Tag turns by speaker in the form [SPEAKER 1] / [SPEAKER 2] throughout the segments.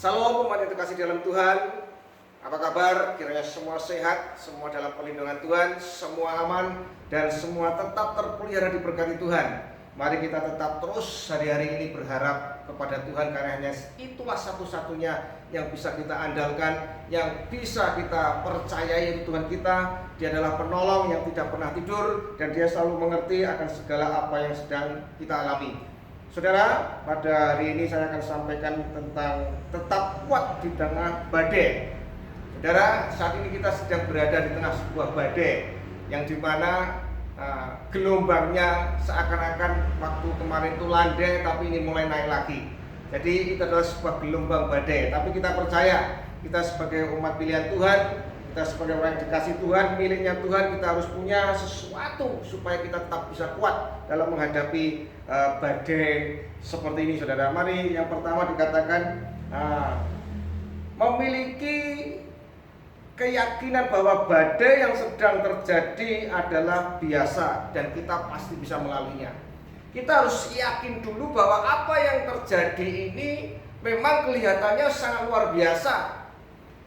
[SPEAKER 1] Salam umat yang terkasih dalam Tuhan. Apa kabar? Kiranya semua sehat, semua dalam perlindungan Tuhan, semua aman, dan semua tetap terpelihara diberkati Tuhan. Mari kita tetap terus hari-hari ini berharap kepada Tuhan, karena hanya itulah satu-satunya yang bisa kita andalkan, yang bisa kita percayai itu Tuhan kita. Dia adalah penolong yang tidak pernah tidur, dan Dia selalu mengerti akan segala apa yang sedang kita alami. Saudara, pada hari ini saya akan sampaikan tentang tetap kuat di tengah badai. Saudara, saat ini kita sedang berada di tengah sebuah badai yang dimana gelombangnya seakan-akan waktu kemarin itu landai, tapi ini mulai naik lagi. Jadi itu adalah sebuah gelombang badai. Tapi kita percaya, kita sebagai umat pilihan Tuhan, kita sebagai orang yang dikasih Tuhan, miliknya Tuhan, kita harus punya sesuatu supaya kita tetap bisa kuat dalam menghadapi badai seperti ini, saudara. Mari yang pertama dikatakan memiliki keyakinan bahwa badai yang sedang terjadi adalah biasa dan kita pasti bisa melaluinya. Kita harus yakin dulu bahwa apa yang terjadi ini memang kelihatannya sangat luar biasa,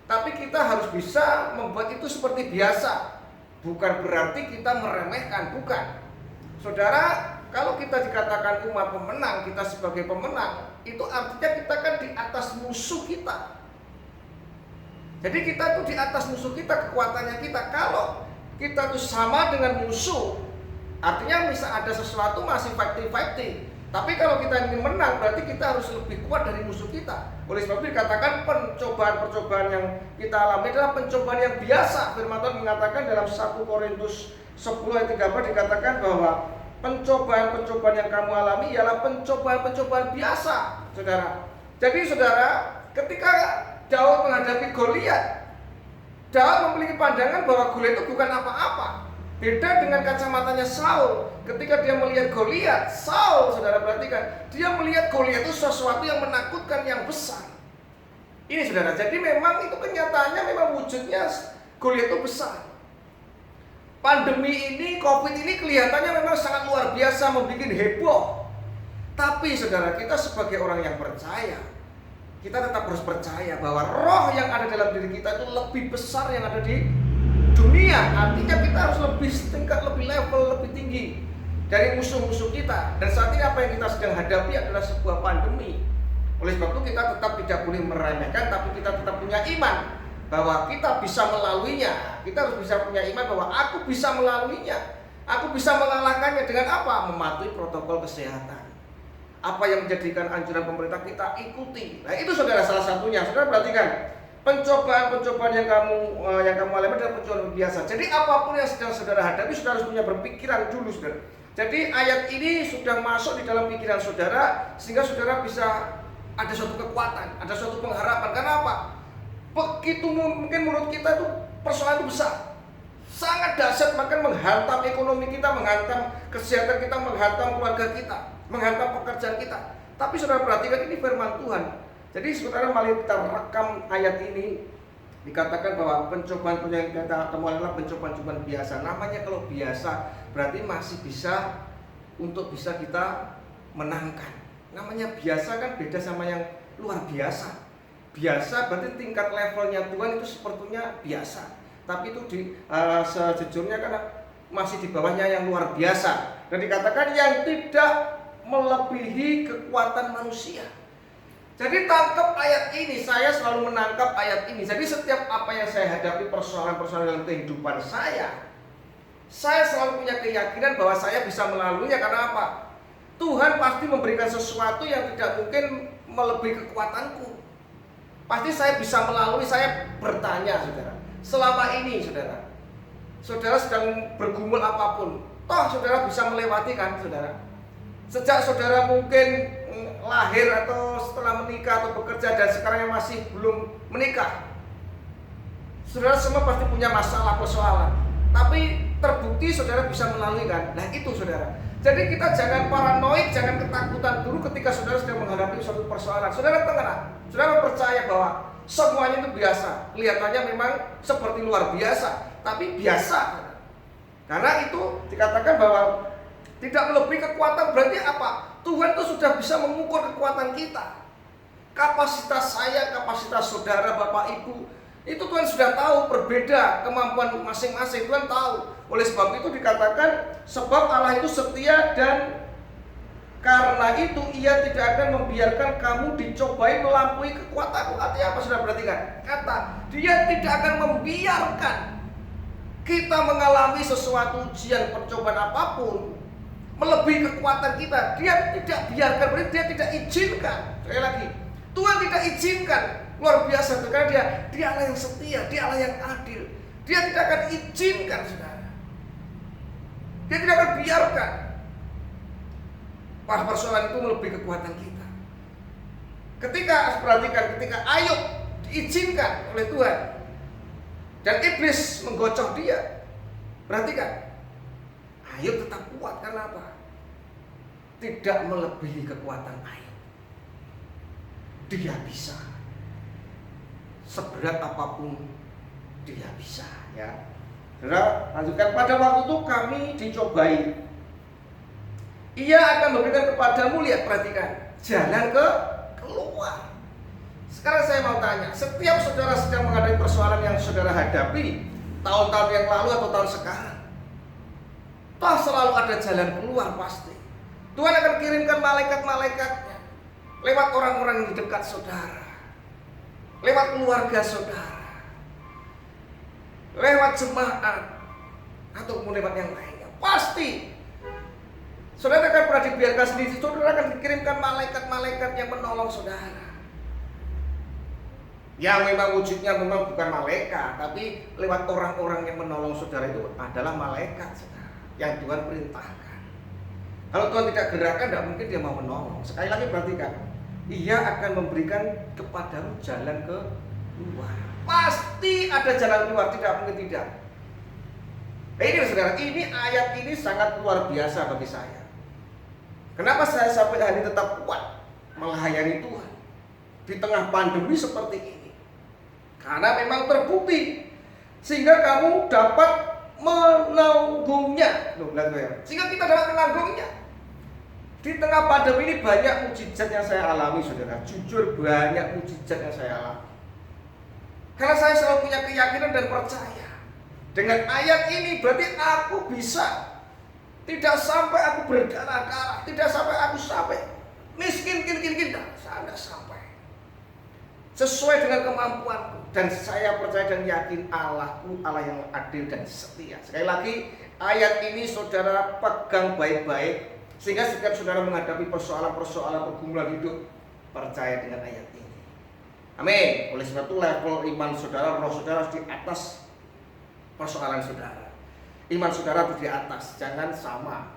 [SPEAKER 1] tapi kita harus bisa membuat itu seperti biasa. Bukan berarti kita meremehkan, bukan. Saudara, kalau kita dikatakan umat pemenang, kita sebagai pemenang, itu artinya kita kan di atas musuh kita. Jadi kita tuh di atas musuh kita, kekuatannya kita. Kalau kita tuh sama dengan musuh, artinya bisa ada sesuatu masih fighting. Tapi kalau kita ingin menang, berarti kita harus lebih kuat dari musuh kita. Oleh sebab itu dikatakan pencobaan-pencobaan yang kita alami adalah pencobaan yang biasa. Firman Tuhan mengatakan dalam 1 Korintus 10 ayat 13 dikatakan bahwa pencobaan-pencobaan yang kamu alami ialah pencobaan-pencobaan biasa, saudara. Jadi saudara, ketika Daud menghadapi Goliat, Daud memiliki pandangan bahwa Goliat itu bukan apa-apa. Beda dengan kacamatanya Saul. Ketika dia melihat Goliat, Saul, saudara perhatikan, dia melihat Goliat itu sesuatu yang menakutkan, yang besar. Ini saudara, jadi memang itu kenyataannya, memang wujudnya Goliat itu besar. Pandemi ini, COVID ini kelihatannya memang sangat luar biasa, membuat heboh. Tapi saudara, kita sebagai orang yang percaya, kita tetap harus percaya bahwa roh yang ada dalam diri kita itu lebih besar yang ada di dunia. Artinya kita harus lebih tingkat, lebih level, lebih tinggi dari musuh-musuh kita. Dan saat ini apa yang kita sedang hadapi adalah sebuah pandemi. Oleh sebab itu kita tetap tidak boleh meremehkan, tapi kita tetap punya iman bahwa kita bisa melaluinya. Kita harus bisa punya iman bahwa aku bisa melaluinya. Aku bisa mengalahkannya dengan apa? Mematuhi protokol kesehatan. Apa yang menjadikan anjuran pemerintah kita ikuti. Nah itu saudara salah satunya. Saudara perhatikan, pencobaan-pencobaan yang kamu alami adalah pencobaan biasa. Jadi apapun yang sedang saudara hadapi, saudara harus punya berpikiran dulu, saudara. Jadi ayat ini sudah masuk di dalam pikiran saudara, sehingga saudara bisa ada suatu kekuatan, ada suatu pengharapan. Karena apa? Begitu mungkin menurut kita itu persoalan itu besar, sangat dahsyat, bahkan menghantam ekonomi kita, menghantam kesehatan kita, menghantam keluarga kita, menghantam pekerjaan kita. Tapi saudara perhatikan, ini firman Tuhan. Jadi saudara, mari kita rekam ayat ini. Dikatakan bahwa pencobaan yang kita temukan adalah pencobaan biasa. Namanya kalau biasa berarti masih bisa untuk bisa kita menangkan. Namanya biasa kan beda sama yang luar biasa. Biasa berarti tingkat levelnya Tuhan itu sepertinya biasa. Tapi itu sejujurnya kan masih di bawahnya yang luar biasa. Dan dikatakan yang tidak melebihi kekuatan manusia. Jadi tangkap ayat ini, saya selalu menangkap ayat ini. Jadi setiap apa yang saya hadapi, persoalan-persoalan dalam kehidupan saya selalu punya keyakinan bahwa saya bisa melaluinya. Karena apa? Tuhan pasti memberikan sesuatu yang tidak mungkin melebihi kekuatanku. Pasti saya bisa melalui. Saya bertanya, saudara, selama ini saudara sedang bergumul apapun, toh saudara bisa melewati kan, saudara? Sejak saudara mungkin lahir atau setelah menikah atau bekerja dan sekarang yang masih belum menikah, saudara semua pasti punya masalah, persoalan. Tapi terbukti saudara bisa melalui kan? Nah itu saudara. Jadi kita jangan paranoid, jangan ketakutan dulu ketika saudara sedang menghadapi suatu persoalan. Saudara tenang, saudara percaya bahwa semuanya itu biasa. Kelihatannya memang seperti luar biasa, tapi biasa. Karena itu dikatakan bahwa tidak melebihi kekuatan. Berarti apa? Tuhan itu sudah bisa mengukur kekuatan kita. Kapasitas saya, kapasitas saudara, Bapak Ibu, itu Tuhan sudah tahu berbeda kemampuan masing-masing. Tuhan tahu. Oleh sebab itu dikatakan, sebab Allah itu setia dan karena itu Ia tidak akan membiarkan kamu dicobai melampaui kekuatanmu. Artinya apa, sudah perhatikan? Kata, Dia tidak akan membiarkan kita mengalami sesuatu ujian, percobaan apapun melebihi kekuatan kita. Dia tidak biarkan, berarti Dia tidak izinkan. Sekali lagi, Tuhan tidak izinkan. Luar biasa, karena Dia Allah yang setia, Dia Allah yang adil. Dia tidak akan izinkan, saudara. Dia tidak akan biarkan persoalan itu melebihi kekuatan kita. Ketika, perhatikan, ketika Ayub diizinkan oleh Tuhan dan iblis menggocok dia, perhatikan, Ayub tetap kuat. Karena apa? Tidak melebihi kekuatan Ayub. Dia bisa. Seberat apapun dia bisa, ya. Saudara, lanjutkan. Pada waktu itu kami dicobai. Ia akan memberikan kepadamu, lihat, perhatikan, jalan keluar. Sekarang saya mau tanya, setiap saudara sedang menghadapi persoalan yang saudara hadapi tahun-tahun yang lalu atau tahun sekarang, toh selalu ada jalan keluar pasti. Tuhan akan kirimkan malaikat-malaikatnya lewat orang-orang yang di dekat saudara, lewat keluarga saudara, lewat jemaat, ataupun lewat yang lainnya. Pasti saudara akan pernah dibiarkan sendiri. Saudara akan dikirimkan malaikat-malaikat yang menolong saudara. Yang memang wujudnya memang bukan malaikat, tapi lewat orang-orang yang menolong saudara itu adalah malaikat, saudara, yang Tuhan perintahkan. Kalau Tuhan tidak gerakkan, tidak mungkin Dia mau menolong. Sekali lagi perhatikan, Ia akan memberikan kepadamu jalan keluar. Pasti ada jalan keluar, tidak mungkin tidak. Ini saudara, ini ayat ini sangat luar biasa bagi saya. Kenapa saya sampai hari ini tetap kuat melayani Tuhan di tengah pandemi seperti ini? Karena memang terbukti, sehingga kamu dapat menanggungnya. Sehingga kita dapat menanggungnya. Di tengah pandemi ini banyak mukjizat yang saya alami, saudara. Jujur, banyak mukjizat yang saya alami. Karena saya selalu punya keyakinan dan percaya, dengan ayat ini berarti aku bisa. Tidak sampai aku berdarah-darah, tidak sampai aku miskin, saya tidak sampai. Sesuai dengan kemampuanku, dan saya percaya dan yakin Allahku Allah yang adil dan setia. Sekali lagi, ayat ini saudara pegang baik-baik, sehingga setiap saudara menghadapi persoalan-persoalan pergumulan hidup, percaya dengan ayat ini. Amin. Oleh sebab itu level iman saudara, roh saudara harus di atas persoalan saudara. Iman saudara harus di atas, jangan sama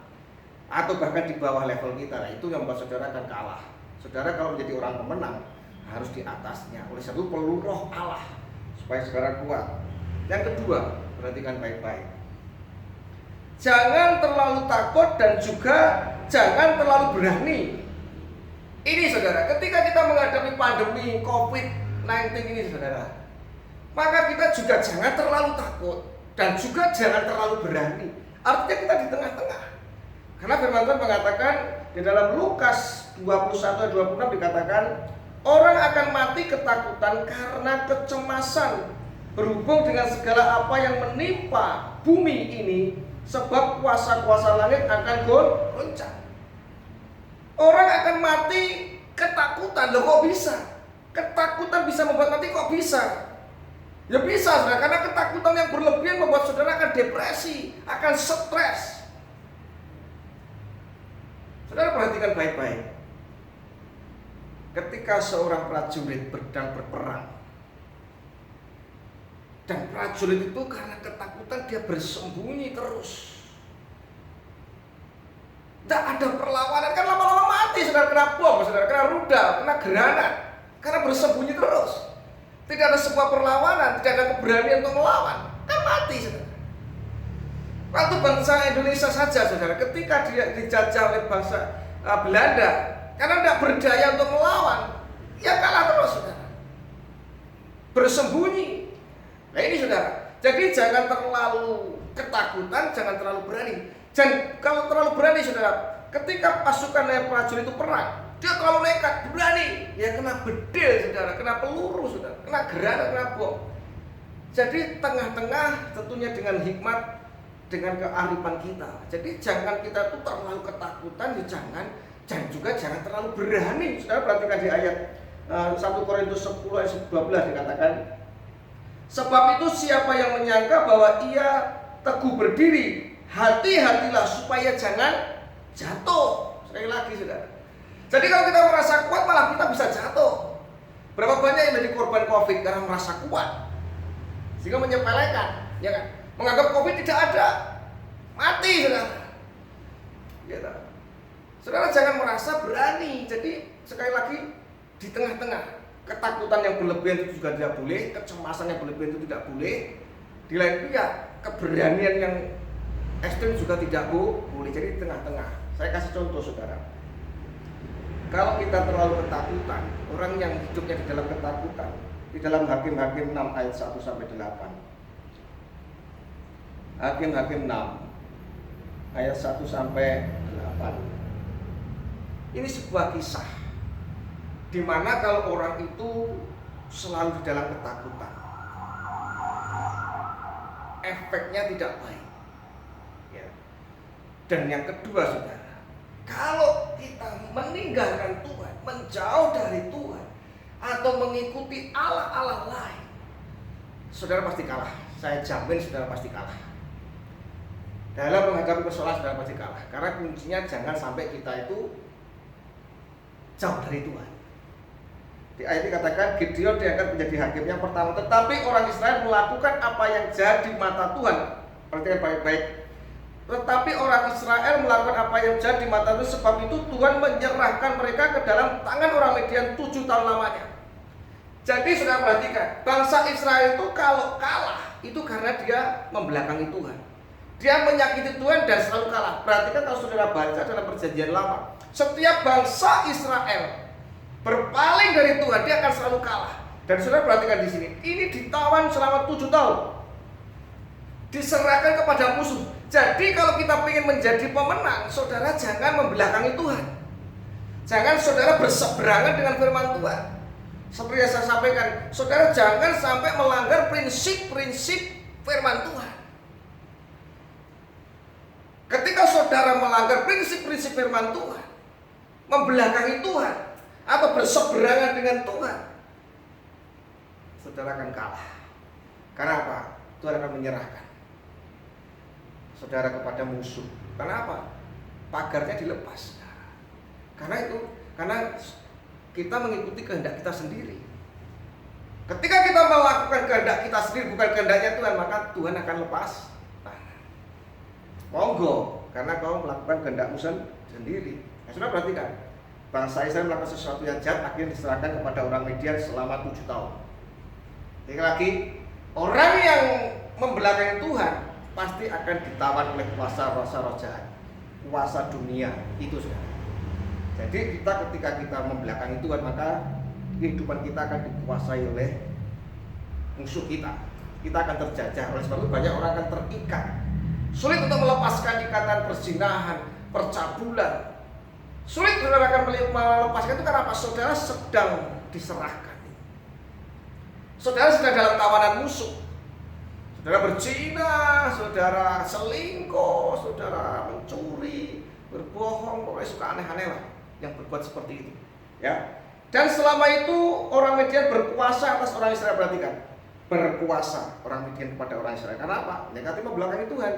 [SPEAKER 1] atau bahkan di bawah level kita. Nah, itu yang membuat saudara akan kalah. Saudara kalau menjadi orang pemenang harus di atasnya. Oleh sebab itu perlu roh Allah supaya saudara kuat. Yang kedua, perhatikan baik-baik. Jangan terlalu takut dan juga jangan terlalu berani. Ini saudara, ketika kita menghadapi pandemi COVID-19 ini saudara, maka kita juga jangan terlalu takut dan juga jangan terlalu berani. Artinya kita di tengah-tengah. Karena firman Tuhan mengatakan di dalam Lukas 21-26 dikatakan, orang akan mati ketakutan karena kecemasan berhubung dengan segala apa yang menimpa bumi ini, sebab kuasa-kuasa langit akan goncang. Orang akan mati ketakutan. Loh, kok bisa? Ketakutan bisa membuat mati, kok bisa? Ya bisa, saudara, karena ketakutan yang berlebihan membuat saudara akan depresi, akan stres. Saudara perhatikan baik-baik. Ketika seorang prajurit sedang berperang, dan prajurit itu karena ketakutan dia bersembunyi terus, tidak ada perlawanan, kan lama-lama mati, saudara, kena bom, saudara, kena rudal, kena granat, karena bersembunyi terus. Tidak ada sebuah perlawanan, tidak ada keberanian untuk melawan, kan mati, saudara. Waktu bangsa Indonesia saja, saudara, ketika dia dijajah oleh bangsa Belanda, karena tidak berdaya untuk melawan, ya kalah terus, saudara. Bersembunyi. Nah ini saudara, jadi jangan terlalu ketakutan, jangan terlalu berani. Dan kalau terlalu berani, saudara, ketika pasukan prajurit itu perang, Dia terlalu nekat, berani. Ya kena bedil saudara, kena peluru saudara, kena granat, kena bom. Jadi tengah-tengah tentunya dengan hikmat, dengan kearifan kita. Jadi jangan kita tuh terlalu ketakutan, ya jangan. Dan juga jangan terlalu berani. Saudara perhatikan di ayat 1 Korintus 10 ayat 12 dikatakan, sebab itu siapa yang menyangka bahwa ia teguh berdiri, hati-hatilah supaya jangan jatuh. Sekali lagi saudara. Jadi kalau kita merasa kuat malah kita bisa jatuh. Berapa banyak yang menjadi korban COVID karena merasa kuat, sehingga menyepelekan, ya kan? Menganggap COVID tidak ada, mati saudara. Ya, saudara jangan merasa berani. Jadi sekali lagi di tengah-tengah ketakutan yang berlebihan itu juga tidak boleh, kecemasan yang berlebihan itu tidak boleh. Di lain pihak keberanian yang ekstrem juga tidak boleh. Jadi di tengah-tengah. Saya kasih contoh saudara. Kalau kita terlalu ketakutan, orang yang hidupnya di dalam ketakutan, di dalam Hakim-Hakim 6 ayat 1 sampai 8. Hakim-Hakim 6 ayat 1 sampai 8. Ini sebuah kisah di mana kalau orang itu selalu di dalam ketakutan, efeknya tidak baik. Ya. Dan yang kedua saudara, kalau kita meninggalkan Tuhan, menjauh dari Tuhan, atau mengikuti Allah-Allah lain, saudara pasti kalah. Saya jamin saudara pasti kalah. Dalam menghadapi persoalan saudara pasti kalah. Karena kuncinya jangan sampai kita itu jauh dari Tuhan. Di ayat ini katakan Gideon diangkat menjadi hakim yang pertama, tetapi orang Israel melakukan apa yang jahat di mata Tuhan. Perhatikan baik-baik. Tetapi orang Israel melakukan apa yang jahat di mata Tuhan, sebab itu Tuhan menyerahkan mereka ke dalam tangan orang Midian 7 tahun lamanya. Jadi saudara perhatikan, bangsa Israel itu kalau kalah itu karena dia membelakangi Tuhan. Dia menyakiti Tuhan dan selalu kalah. Perhatikan kalau saudara baca dalam perjanjian lama, setiap bangsa Israel berpaling dari Tuhan, dia akan selalu kalah. Dan saudara perhatikan di sini, ini ditawan selama 7 tahun, diserahkan kepada musuh. Jadi kalau kita ingin menjadi pemenang, saudara jangan membelakangi Tuhan. Jangan saudara berseberangan dengan firman Tuhan. Seperti yang saya sampaikan, saudara jangan sampai melanggar prinsip-prinsip firman Tuhan. Ketika saudara melanggar prinsip-prinsip firman Tuhan, membelakangi Tuhan, atau berseberangan dengan Tuhan, saudara akan kalah. Karena apa? Tuhan akan menyerahkan saudara kepada musuh. Karena apa? Pagarnya dilepas. Karena kita mengikuti kehendak kita sendiri. Ketika kita melakukan kehendak kita sendiri, bukan kehendaknya Tuhan, maka Tuhan akan lepas tangan. Monggo, karena kau melakukan kehendakmu sendiri. Nah, saudara perhatikan, bangsa Israel melakukan sesuatu yang jahat, akhirnya diserahkan kepada orang Midian selama 7 tahun. Sekali lagi, orang yang membelakangi Tuhan pasti akan ditawan oleh kuasa roh jahat, kuasa dunia itu saudara. Jadi ketika kita membelakangi Tuhan, maka kehidupan kita akan dikuasai oleh musuh kita. Kita akan terjajah. Oleh sebab itu banyak orang akan terikat. Sulit untuk melepaskan ikatan perzinahan, percabulan. Sulit saudara akan melepaskan itu karena apa? Saudara sedang diserahkan. Saudara sedang dalam tawanan musuh. Saudara berzina, saudara selingkuh, saudara mencuri, berbohong, pokoknya suka aneh-aneh lah yang berbuat seperti itu. Ya. Dan selama itu orang Midian berkuasa atas orang Israel. Perhatikan, berkuasa orang Midian kepada orang Israel. Karena apa? Negatif membelakangi Tuhan.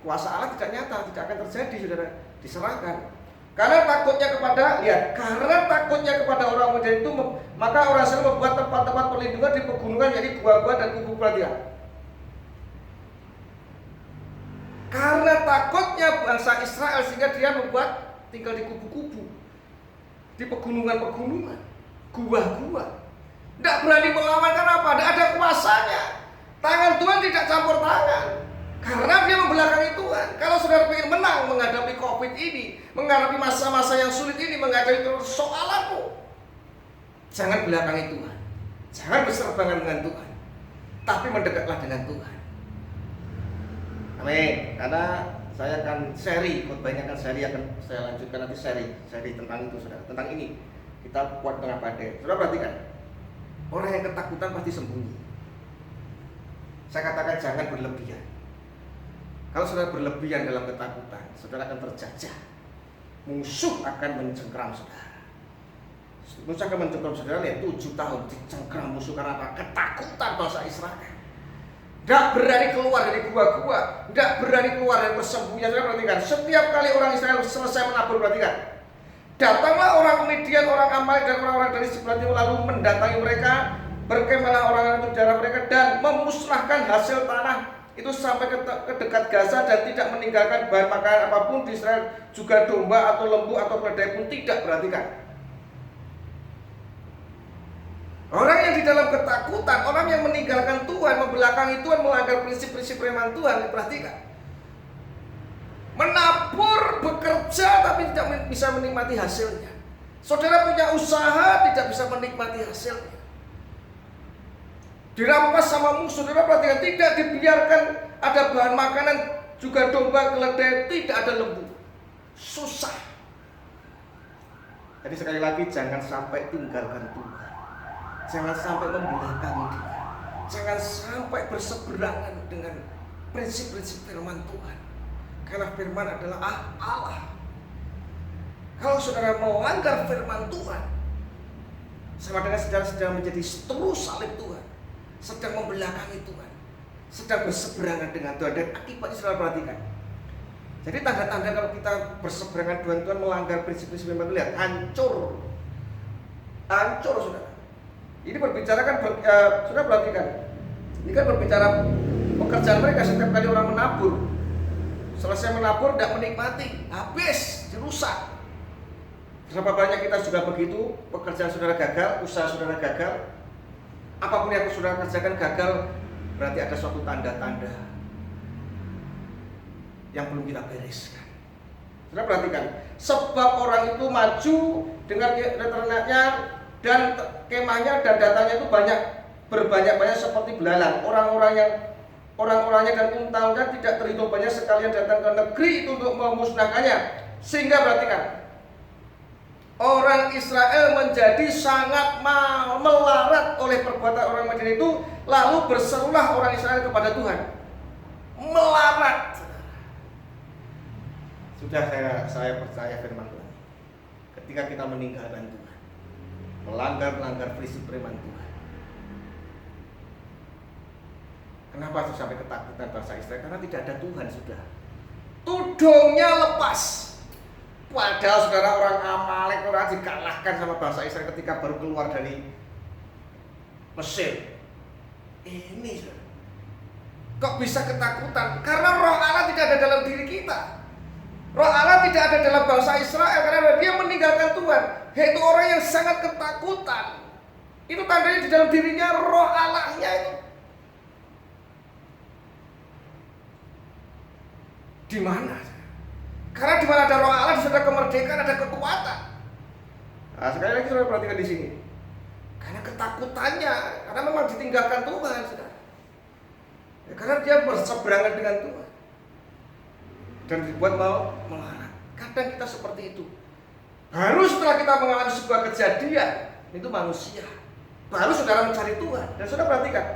[SPEAKER 1] Kuasa Allah tidak nyata, tidak akan terjadi, saudara. Diserahkan. Karena takutnya kepada orang Midian itu, maka orang Israel membuat tempat-tempat perlindungan di pegunungan, yaitu gua-gua dan kubu pelatihan. Karena takutnya bangsa Israel, sehingga dia membuat tinggal di kubu-kubu, di pegunungan-pegunungan, gua-gua. Tidak berani melawan karena apa? Tidak ada kuasanya. Tangan Tuhan tidak campur tangan. Karena dia membelakangi Tuhan. Kalau saudara ingin menang menghadapi COVID ini, menghadapi masa-masa yang sulit ini, menghadapi soalanmu, jangan belakangi Tuhan. Jangan berseberangan dengan Tuhan, tapi mendekatlah dengan Tuhan. Amin. Karena Saya akan seri, khotbahnya akan seri, akan saya lanjutkan nanti seri tentang itu, saudara. Tentang ini kita kuat tengah badai. Saudara perhatikan, orang yang ketakutan pasti sembunyi. Saya katakan jangan berlebihan. Kalau saudara berlebihan dalam ketakutan, saudara akan terjajah. Musuh akan mencengkeram saudara. Musuh akan mencengkeram saudara. Lihat 7 tahun dicengkeram musuh karena apa? Ketakutan bangsa Israel. Tidak berani keluar dari gua-gua, tidak berani keluar dari persembunyian. Saudara perhatikan, setiap kali orang Israel selesai menabur, perhatikan, datanglah orang Midian, orang Amalek dan orang-orang dari sebelah timur lalu mendatangi mereka. Berkemahlah orang-orang itu darah mereka dan memusnahkan hasil tanah itu sampai ke dekat Gaza dan tidak meninggalkan bahan makanan apapun di Israel, juga domba atau lembu atau keledai pun tidak. Perhatikan, orang yang di dalam ketakutan, orang yang meninggalkan Tuhan, membelakangi Tuhan, melanggar prinsip-prinsip firman Tuhan. Perhatikan, menabur, bekerja tapi tidak bisa menikmati hasilnya. Saudara punya usaha tidak bisa menikmati hasilnya. Dirampas sama musuh, saudara perhatikan, tidak dibiarkan ada bahan makanan, juga domba, keledai, tidak ada lembu. Susah. Jadi sekali lagi, jangan sampai tinggalkan Tuhan. Jangan sampai membelakangi Dia. Jangan sampai berseberangan dengan prinsip-prinsip firman Tuhan. Karena firman adalah Allah. Kalau saudara melanggar firman Tuhan, sama dengan saudara sedang menjadi terus salib Tuhan, sedang membelakangi Tuhan, sedang berseberangan dengan Tuhan. Dan akibatnya saudara perhatikan. Jadi tanda-tanda kalau kita berseberangan dengan Tuhan, melanggar prinsip-prinsip firman Tuhan, lihat, hancur. Hancur saudara. Ini berbicara kan, saudara perhatikan, ini kan berbicara pekerjaan mereka. Setiap kali orang menabur, selesai menabur tidak menikmati, habis, dirusak. Berapa banyak kita juga begitu, pekerjaan saudara gagal, usaha saudara gagal, apapun yang saudara kerjakan gagal, berarti ada suatu tanda-tanda yang belum kita bereskan. Saudara perhatikan, sebab orang itu maju dengan ternaknya dan kemahnya dan datanya itu berbanyak-banyak seperti belalang. Orang-orangnya dan unta-unta tidak terhitung banyak, sekalian datang ke negeri itu untuk memusnahkannya. Sehingga perhatikan, orang Israel menjadi sangat melarat oleh perbuatan orang Midian itu. Lalu berserulah orang Israel kepada Tuhan. Melarat. Sudah saya percaya firman Tuhan. Ketika kita meninggalkan Tuhan, melanggar prinsip firman Tuhan, kenapa sampai ketakutan bangsa Israel? Karena tidak ada Tuhan sudah. Tudungnya lepas. Padahal saudara, orang Amalek orang dikalahkan sama bangsa Israel ketika baru keluar dari Mesir. Ini saudara, kok bisa ketakutan? Karena roh Allah tidak ada dalam diri kita. Roh Allah tidak ada dalam bangsa Israel karena dia meninggalkan Tuhan. Yaitu orang yang sangat ketakutan. Itu tandanya di dalam dirinya roh Allahnya itu. Di mana? Karena di mana ada roh Allah, di sana ada kemerdekaan, ada kekuatan. Nah, sekali lagi saudara perhatikan di sini. Karena ketakutannya, karena memang ditinggalkan Tuhan, saudara. Ya, karena dia berseberangan dengan Tuhan dan dibuat mau melarat. Kadang kita seperti itu. Baru setelah kita mengalami sebuah kejadian, itu manusia, baru saudara mencari Tuhan. Dan saudara perhatikan,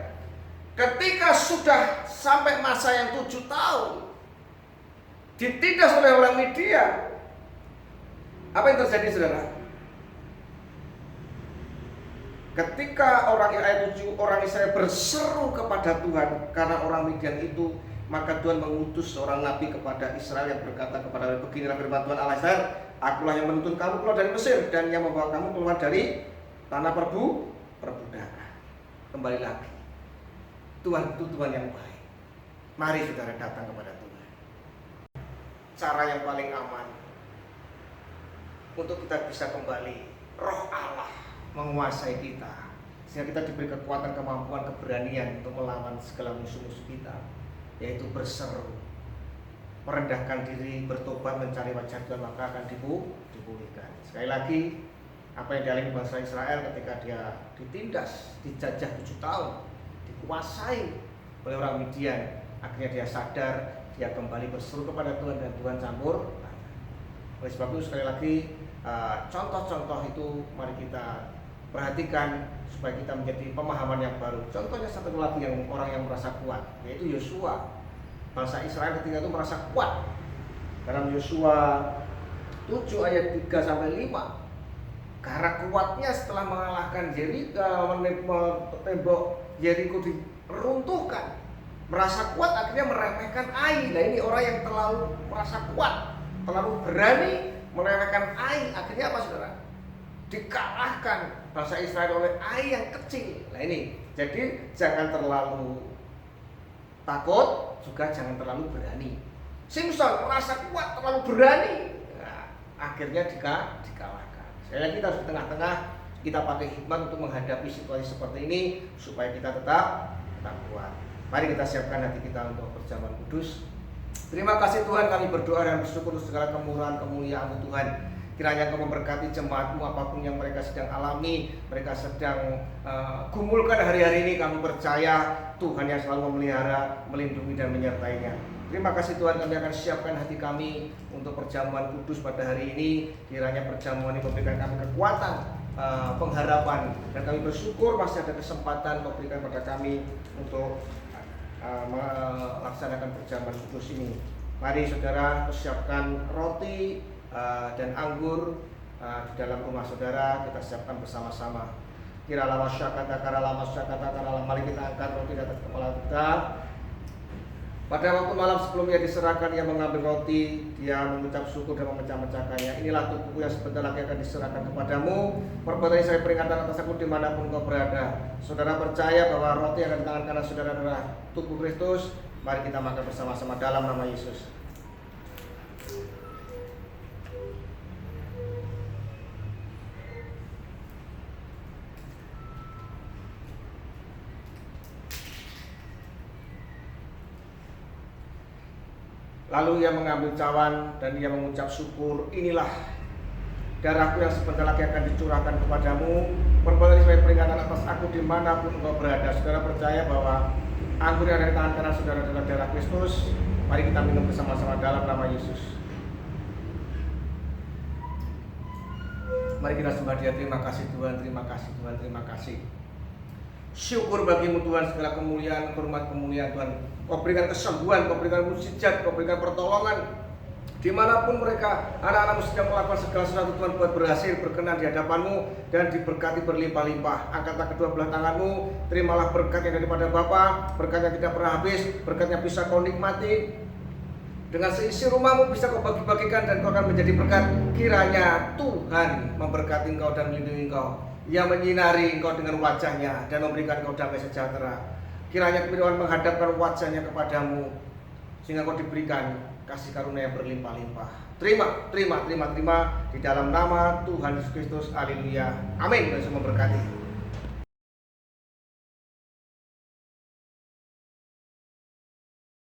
[SPEAKER 1] ketika sudah sampai masa yang 7 tahun ditindas oleh orang Midian, apa yang terjadi saudara? Ketika ayat 7, orang Israel berseru kepada Tuhan karena orang Midian itu, maka Tuhan mengutus seorang nabi kepada Israel yang berkata kepada mereka, beginilah firman Tuhan Allah Israel, akulah yang menuntun kamu keluar dari Mesir dan yang membawa kamu keluar dari tanah perbudakan. Kembali lagi, Tuhan itu Tuhan yang baik. Mari saudara datang kepada Tuhan. Cara yang paling aman untuk kita bisa kembali, roh Allah menguasai kita, sehingga kita diberi kekuatan, kemampuan, keberanian untuk melawan segala musuh-musuh kita, yaitu berseru, merendahkan diri, bertobat, mencari wajah Tuhan, maka akan dipulihkan. Sekali lagi, apa yang dialami bangsa Israel ketika dia ditindas, dijajah 7 tahun, dikuasai oleh orang Midian, akhirnya dia sadar dia kembali berseru kepada Tuhan dan Tuhan campur tangan. Oleh sebab itu sekali lagi contoh-contoh itu mari kita perhatikan supaya kita menjadi pemahaman yang baru. Contohnya satu lagi yang orang yang merasa kuat, yaitu Yosua. Bangsa Israel ketika itu merasa kuat. Dalam Yosua 7 ayat 3 sampai 5. Karena kuatnya setelah mengalahkan Yeriko, tembok Yeriko diruntuhkan. Merasa kuat akhirnya meremehkan Ai. Nah ini orang yang terlalu merasa kuat, terlalu berani meremehkan Ai. Akhirnya apa saudara? Dikalahkan bangsa Israel oleh Ai yang kecil. Nah ini, jadi jangan terlalu takut, juga jangan terlalu berani. Simson merasa kuat, terlalu berani, nah, akhirnya dikalahkan. Sekali lagi kita harus di tengah-tengah, kita pakai hikmat untuk menghadapi situasi seperti ini supaya kita tetap kuat. Mari kita siapkan hati kita untuk perjamuan kudus. Terima kasih Tuhan, kami berdoa dan bersyukur untuk segala kemurahan kemuliaan-Mu Tuhan. Kiranya Engkau memberkati jemaat-Mu apapun yang mereka sedang alami, mereka sedang gumulkan hari-hari ini. Kami percaya Tuhan yang selalu memelihara, melindungi dan menyertainya. Terima kasih Tuhan, kami akan siapkan hati kami untuk perjamuan kudus pada hari ini. Kiranya perjamuan ini memberikan kami kekuatan, pengharapan, dan kami bersyukur masih ada kesempatan Kau berikan pada kami untuk melaksanakan perjamuan kudus ini. Mari saudara persiapkan roti dan anggur di dalam rumah saudara, kita siapkan bersama-sama. Kiralah masyakata karala masyakata karala. Mari kita angkat roti di atas kepala kita. Pada waktu malam sebelum ia diserahkan, ia mengambil roti, dia mengucap syukur dan memecah-mecahkannya. Inilah tubuhku yang sebentar lagi akan diserahkan kepadamu. Perbuatan ini saya peringatan atas aku dimanapun kau berada. Saudara percaya bahwa roti yang ada di tangan kanan saudara adalah tubuh Kristus. Mari kita makan bersama-sama dalam nama Yesus. Lalu ia mengambil cawan dan ia mengucap syukur, inilah darahku yang sebentar lagi akan dicurahkan kepadamu. Perbuatan ini sebagai peringatan atas aku dimanapun engkau berada. Saudara percaya bahwa anggur yang ada di tangan kanan saudara adalah darah Kristus. Mari kita minum bersama-sama dalam nama Yesus. Mari kita sembah Dia. Terima kasih Tuhan, terima kasih Tuhan, terima kasih. Syukur bagimu Tuhan, segala kemuliaan, hormat kemuliaan Tuhan. Kau berikan kesembuhan, Kau berikan mukjizat, Kau berikan pertolongan. Dimanapun mereka, anak-anakmu sedang melakukan segala sesuatu Tuhan, buat berhasil, berkenan di hadapan-Mu dan diberkati berlimpah-limpah. Angkatlah kedua belah tangan-Mu, terimalah berkat yang daripada Bapa, berkat yang tidak pernah habis, berkat yang bisa Kau nikmati. Dengan seisi rumahmu bisa Kau bagi-bagikan dan Kau akan menjadi berkat. Kiranya Tuhan memberkati Engkau dan melindungi Engkau, yang menyinari Engkau dengan wajahnya dan memberikan Engkau damai sejahtera. Kiranya Tuhan menghadapkan wajahnya kepadamu, sehingga Kau diberikan kasih karunia yang berlimpah-limpah. Terima di dalam nama Tuhan Yesus Kristus. Haleluya. Amin. Dan semua berkati.